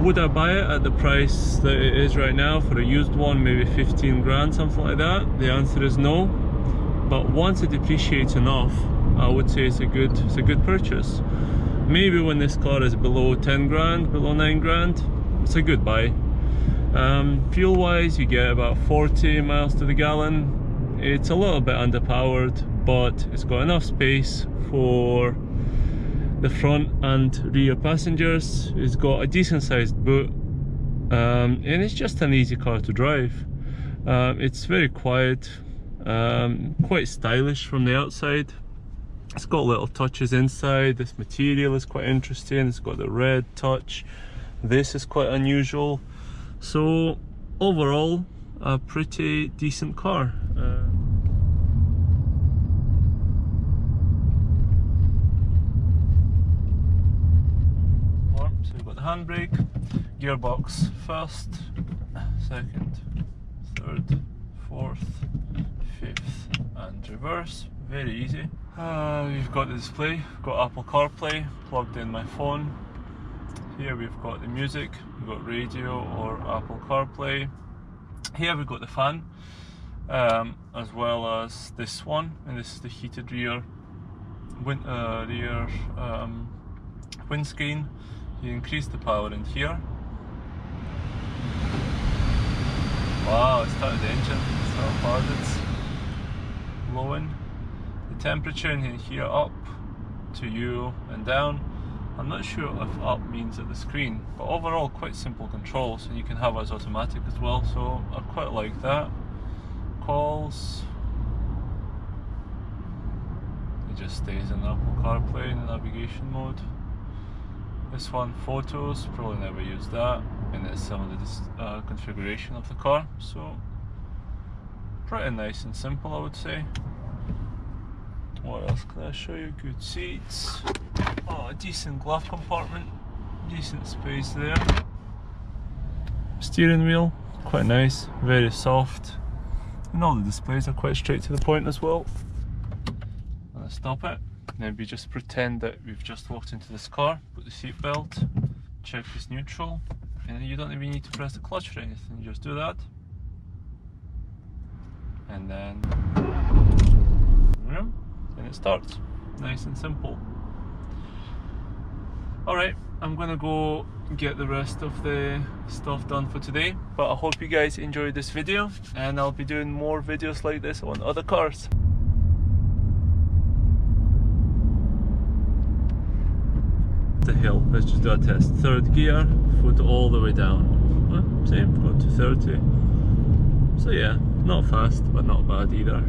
Would I buy it at the price that it is right now for a used one, maybe 15 grand, something like that? The answer is no. But once it depreciates enough, I would say it's a good purchase. Maybe when this car is below 10 grand, below 9 grand, it's a good buy. Fuel wise, you get about 40 miles to the gallon. It's a little bit underpowered, but it's got enough space for the front and rear passengers. It's got a decent sized boot, and it's just an easy car to drive. It's very quiet, quite stylish from the outside. It's got little touches inside. This material is quite interesting. It's got the red touch. This is quite unusual. So overall, a pretty decent car. So we've got the handbrake, gearbox first, second, third, fourth, fifth, and reverse. Very easy. We've got the display, we've got Apple CarPlay, plugged in my phone. Here we've got the music, we've got radio or Apple CarPlay. Here we've got the fan, as well as this one, and this is the heated rear windscreen. You increase the power in here. Wow, it started the engine, that's how hard it's blowing. The temperature in here up to you and down. I'm not sure if up means at the screen, but overall quite simple controls, and you can have it as automatic as well, so I quite like that. Calls, it just stays in Apple CarPlay in the navigation mode. This one, photos, probably never use that, and it's some of the configuration of the car, so pretty nice and simple, I would say. What else can I show you? Good seats. Oh, a decent glove compartment, decent space there. Steering wheel, quite nice, very soft, and all the displays are quite straight to the point as well. Let's stop it. Maybe just pretend that we've just walked into this car, put the seat belt, check it's neutral, and you don't even need to press the clutch or anything, you just do that. And then it starts. Nice and simple. Alright, I'm gonna go get the rest of the stuff done for today, but I hope you guys enjoyed this video, and I'll be doing more videos like this on other cars. The hill, let's just do a test. Third gear, foot all the way down. Well, same, got to 30. So yeah, not fast, but not bad either.